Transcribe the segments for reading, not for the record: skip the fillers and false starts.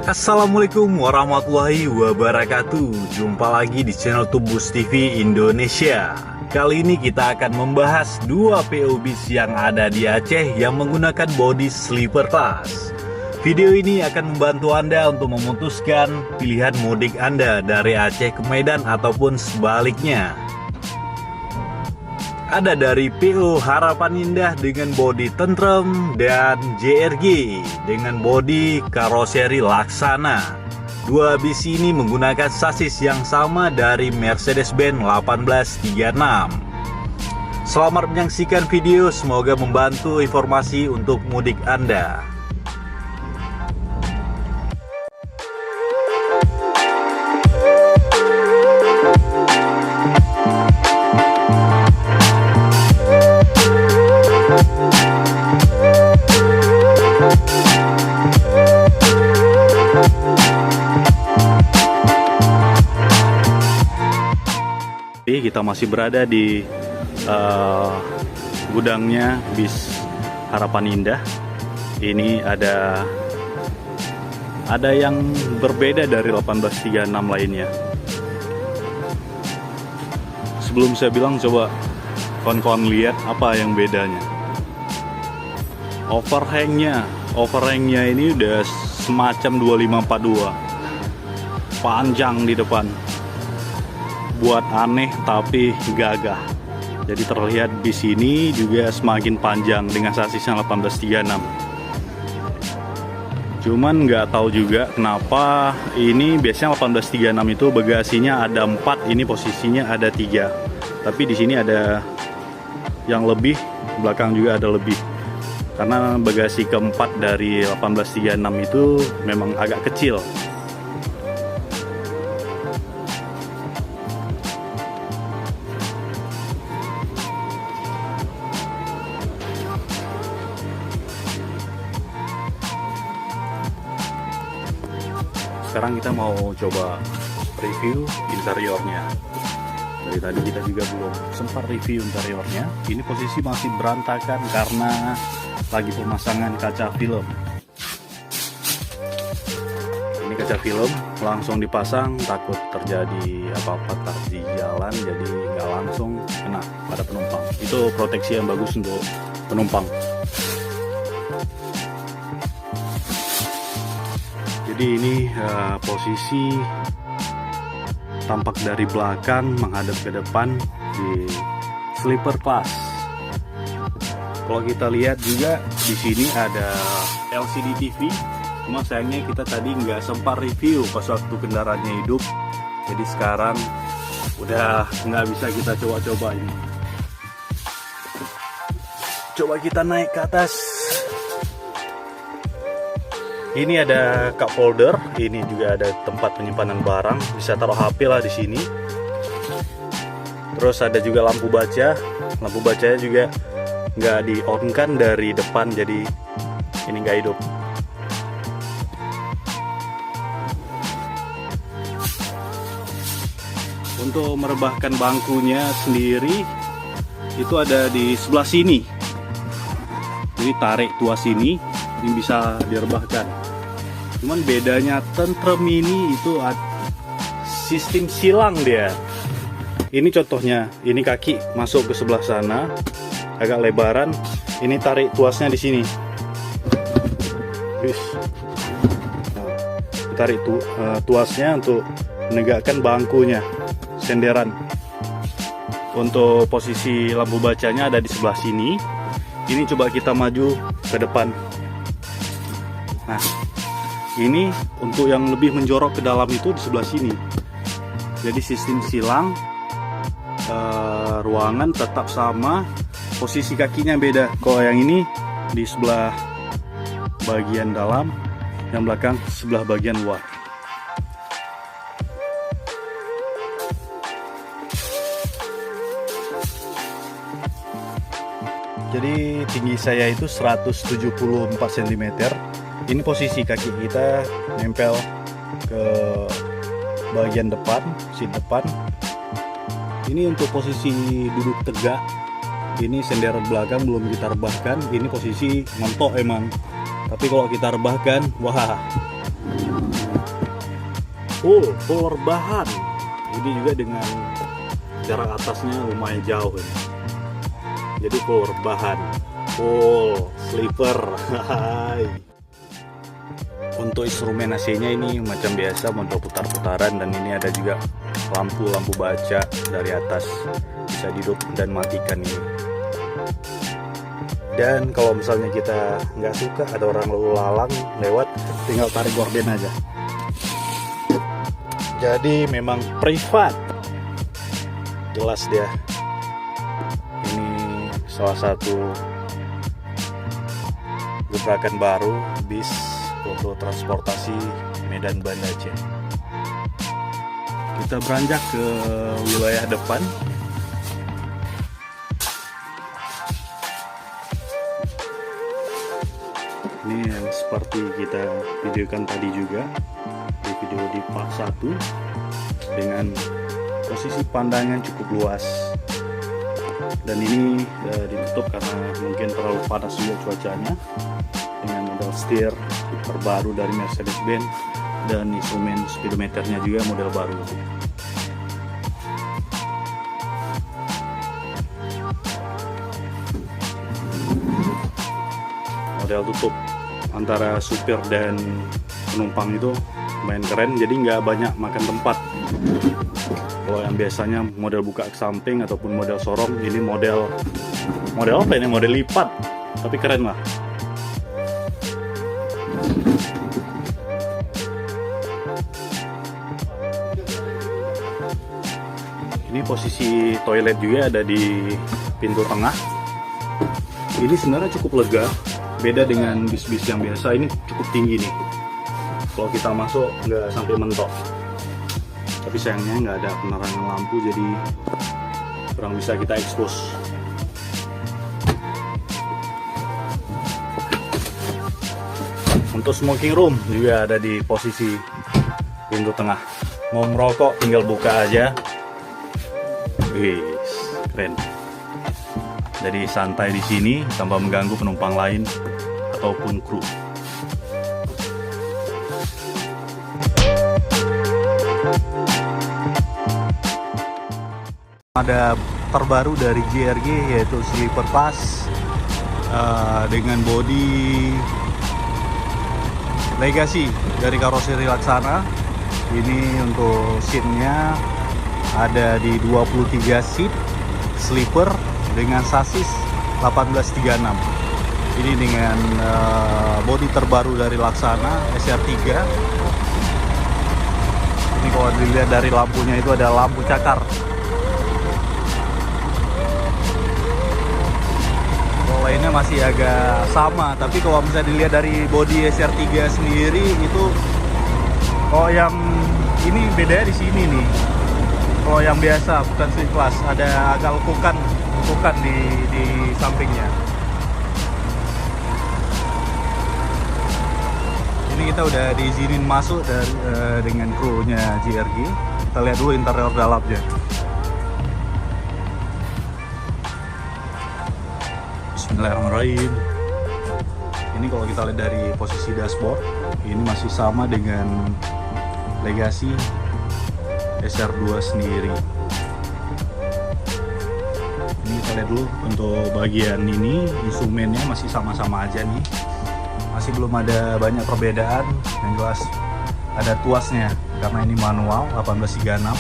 Assalamualaikum warahmatullahi wabarakatuh. Jumpa lagi di channel Tubus TV Indonesia. Kali ini kita akan membahas dua PO bis yang ada di Aceh yang menggunakan bodi sleeper class. Video ini akan membantu Anda untuk memutuskan pilihan mudik Anda dari Aceh ke Medan ataupun sebaliknya. Ada dari PO Harapan Indah dengan bodi tentrem dan JRG dengan bodi karoseri Laksana. Dua bis ini menggunakan sasis yang sama dari Mercedes-Benz 1836. Selamat menyaksikan video, semoga membantu informasi untuk mudik Anda. Kita masih berada di gudangnya bis Harapan Indah. Ini ada yang berbeda dari 1836 lainnya. Sebelum saya bilang, coba kawan-kawan lihat apa yang bedanya. Overhangnya ini udah semacam 2542, panjang di depan. Buat aneh tapi gagah. Jadi terlihat di sini juga semakin panjang dengan sasisnya 1836. Cuman nggak tahu juga kenapa ini biasanya 1836 itu bagasinya ada 4, ini posisinya ada 3. Tapi di sini ada yang lebih, belakang juga ada lebih. Karena bagasi keempat dari 1836 itu memang agak kecil. Sekarang kita mau coba review interiornya. Dari tadi kita juga belum sempat review interiornya. Ini posisi masih berantakan karena lagi pemasangan kaca film. Ini kaca film langsung dipasang, takut terjadi apa-apa di jalan, jadi nggak langsung kena pada penumpang. Itu proteksi yang bagus untuk penumpang. Jadi ini posisi tampak dari belakang menghadap ke depan di sleeper class. Kalau kita lihat juga di sini ada LCD TV. Cuma sayangnya kita tadi nggak sempat review pas waktu kendaraannya hidup. Jadi sekarang udah nggak bisa kita coba-coba ini. Coba kita naik ke atas. Ini ada cup holder, ini juga ada tempat penyimpanan barang, bisa taruh HP lah di sini. Terus ada juga lampu baca, lampu bacanya juga nggak di-on-kan dari depan, jadi ini nggak hidup. Untuk merebahkan bangkunya sendiri itu ada di sebelah sini. Jadi tarik tuas ini bisa direbahkan. Cuman bedanya tentrem ini itu sistem silang dia. Ini contohnya, ini kaki masuk ke sebelah sana, agak lebaran. Ini tarik tuasnya di sini. Nah, tarik tuasnya untuk menegakkan bangkunya, senderan. Untuk posisi lampu bacanya ada di sebelah sini. Ini coba kita maju ke depan. Nah, ini untuk yang lebih menjorok ke dalam itu di sebelah sini. Jadi sistem silang, ruangan tetap sama, posisi kakinya beda. Kalau yang ini di sebelah bagian dalam, yang belakang sebelah bagian luar. Jadi tinggi saya itu 174 cm. Ini posisi kaki kita nempel ke bagian depan, seat depan. Ini untuk posisi duduk tegak. Ini senderan belakang belum kita rebahkan. Ini posisi ngontok emang. Tapi kalau kita rebahkan, wah, full rebahan. Ini juga dengan jarak atasnya lumayan jauh ini. Jadi full rebahan, full sleeper. Untuk instrumen AC-nya ini macam biasa, model putar-putaran, dan ini ada juga lampu baca dari atas, bisa hidup dan matikan ini. Dan kalau misalnya kita nggak suka ada orang lalu lalang lewat, tinggal tarik gorden aja. Jadi memang privat, jelas dia. Ini salah satu gebrakan baru bis untuk transportasi Medan Banda Aceh. Kita beranjak ke wilayah depan. Ini yang seperti kita videokan tadi juga di video di part 1, dengan posisi pandangan cukup luas, dan ini ditutup karena mungkin terlalu panas juga cuacanya, dengan model setir terbaru dari Mercedes-Benz dan instrumen speedometernya juga model baru. Model tutup antara supir dan penumpang itu lumayan keren, jadi nggak banyak makan tempat. Kalau yang biasanya model buka ke samping ataupun model sorong, ini model apa ini? Model lipat, tapi keren lah. Ini posisi toilet juga ada di pintu tengah. Ini sebenarnya cukup lega, beda dengan bis-bis yang biasa. Ini cukup tinggi nih, kalau kita masuk nggak sampai mentok. Tapi sayangnya nggak ada penerangan lampu, jadi kurang bisa kita expose. Untuk smoking room juga ada di posisi pintu tengah. Mau merokok tinggal buka aja. Wih, keren. Jadi santai di sini tanpa mengganggu penumpang lain ataupun kru. Ada terbaru dari JRG, yaitu Sleeper Plus dengan bodi Legacy dari karoseri Laksana. Ini untuk seatnya ada di 23 seat sleeper dengan sasis 1836. Ini dengan bodi terbaru dari Laksana SR3. Ini kalau dilihat dari lampunya itu ada lampu cakar. Kalau lainnya masih agak sama, tapi kalau bisa dilihat dari bodi SR3 sendiri itu, kalau yang ini bedanya di sini nih. Kalau yang biasa bukan Sleeper Plus, ada agak lekukan di sampingnya. Ini kita udah diizinin masuk dengan krunya JRG. Kita lihat dulu interior dalamnya. Bismillahirrahmanirrahim. Ini kalau kita lihat dari posisi dashboard, ini masih sama dengan Legacy SR2 sendiri. Ini kita lihat dulu untuk bagian ini, instrumennya masih sama-sama aja nih, masih belum ada banyak perbedaan. Yang jelas ada tuasnya karena ini manual 1836.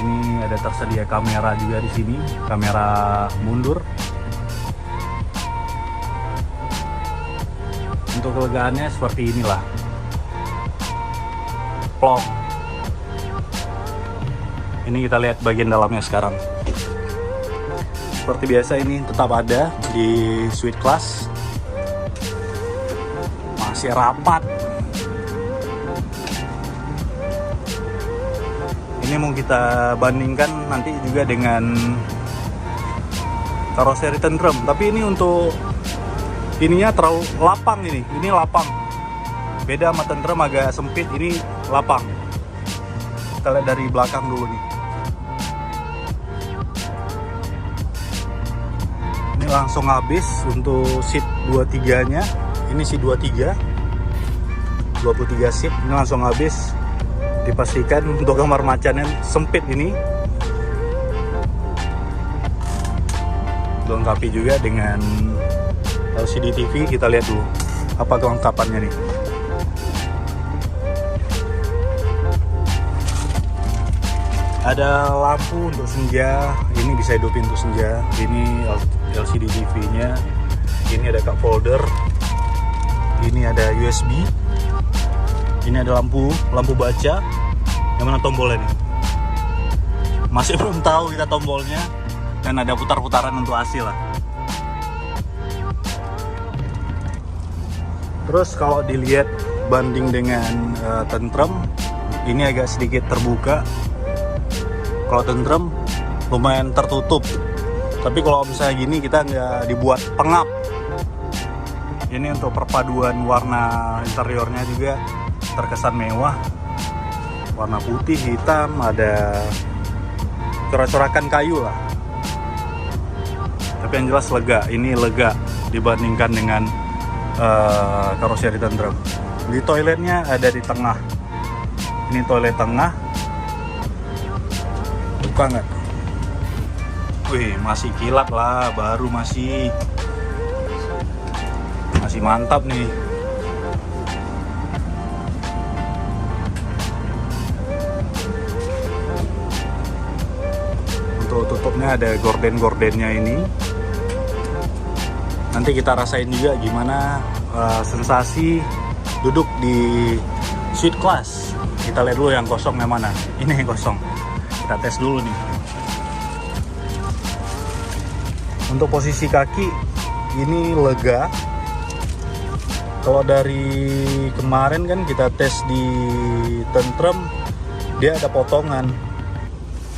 Ini ada tersedia kamera juga di sini, kamera mundur. Untuk kelegaannya seperti inilah, plong. Ini kita lihat bagian dalamnya sekarang. Seperti biasa ini tetap ada di suite class. Masih rapat. Ini mau kita bandingkan nanti juga dengan karoseri tentrem. Tapi ini untuk ininya terlalu lapang ini. Ini lapang. Beda sama tentrem agak sempit, ini lapang. Kita lihat dari belakang dulu nih. Ini langsung habis untuk seat 23 nya. Ini seat 23. 23 seat ini langsung habis. Dipastikan untuk kamar macan yang sempit ini dilengkapi juga dengan LCD TV. Kita lihat dulu apa kelengkapannya nih. Ada lampu untuk senja, ini bisa hidupin untuk senja. Ini LCD TV-nya. Ini ada cup holder. Ini ada USB. Ini ada lampu baca. Yang mana tombolnya nih? Masih belum tahu kita tombolnya. Dan ada putar-putaran untuk AC lah. Terus kalau dilihat banding dengan Tentrem, ini agak sedikit terbuka. Kalau Tentrem lumayan tertutup. Tapi kalau misalnya gini kita nggak dibuat pengap. Ini untuk perpaduan warna interiornya juga terkesan mewah. Warna putih, hitam, ada corak-corakan kayu lah. Tapi yang jelas lega. Ini lega dibandingkan dengan karoseri Tentrem. Di toiletnya ada di tengah. Ini toilet tengah. Buka nggak? Wih, masih kilat lah, baru masih mantap nih. Untuk tutupnya ada gorden-gordennya ini. Nanti kita rasain juga gimana sensasi duduk di suite class. Kita lihat dulu yang kosong yang mana. Ini yang kosong. Kita tes dulu nih. Untuk posisi kaki ini lega. Kalau dari kemarin kan kita tes di Tentrem, dia ada potongan,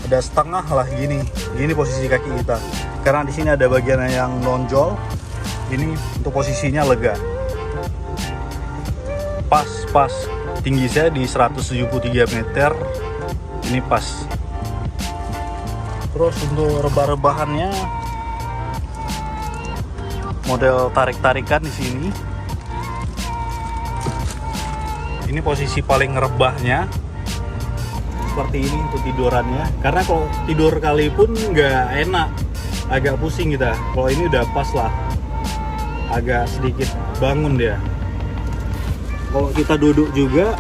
ada setengah lah gini. Gini posisi kaki kita. Karena di sini ada bagian yang nonjol. Ini untuk posisinya lega. Pas tinggi saya di 173 meter. Ini pas. Terus untuk rebah-rebahannya model tarik-tarikan di sini. Ini posisi paling rebahnya seperti ini untuk tidurannya. Karena kalau tidur kali pun nggak enak, agak pusing kita. Kalau ini udah pas lah, agak sedikit bangun dia. Kalau kita duduk juga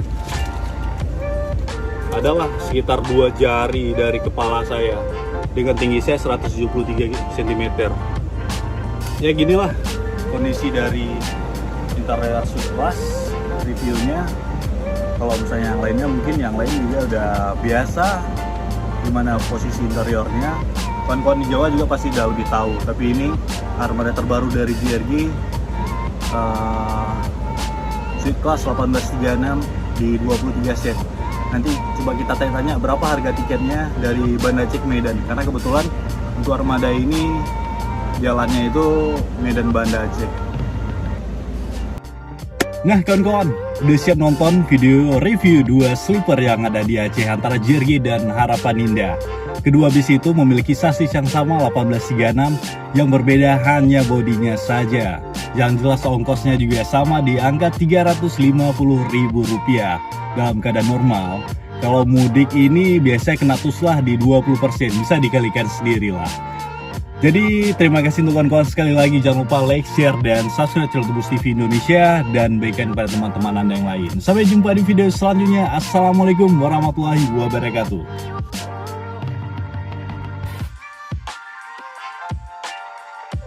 adalah sekitar 2 jari dari kepala saya. Dengan tinggi saya 173 cm. Ya ginilah kondisi dari interior suite class reviewnya. Kalau misalnya yang lainnya mungkin yang lain juga udah biasa gimana posisi interiornya. Kawan-kawan di Jawa juga pasti udah lebih tahu. Tapi ini armada terbaru dari JRG suite class 1836 di 23 set. Nanti coba kita tanya-tanya berapa harga tiketnya dari Banda Aceh Medan. Karena kebetulan untuk armada ini jalannya itu Medan Banda Aceh. Nah kawan-kawan, udah siap nonton video review 2 sleeper yang ada di Aceh antara JRG dan Harapan Indah. Kedua bis itu memiliki sasis yang sama 1836, yang berbeda hanya bodinya saja. Yang jelas ongkosnya juga sama di angka Rp350.000. Dalam keadaan normal, kalau mudik ini biasanya kena tuslah di 20%, bisa dikalikan sendiri lah. Jadi terima kasih untuk kawan-kawan, sekali lagi jangan lupa like, share, dan subscribe channel Tebus TV Indonesia, dan bagikan kepada teman-teman Anda yang lain. Sampai jumpa di video selanjutnya. Assalamualaikum warahmatullahi wabarakatuh.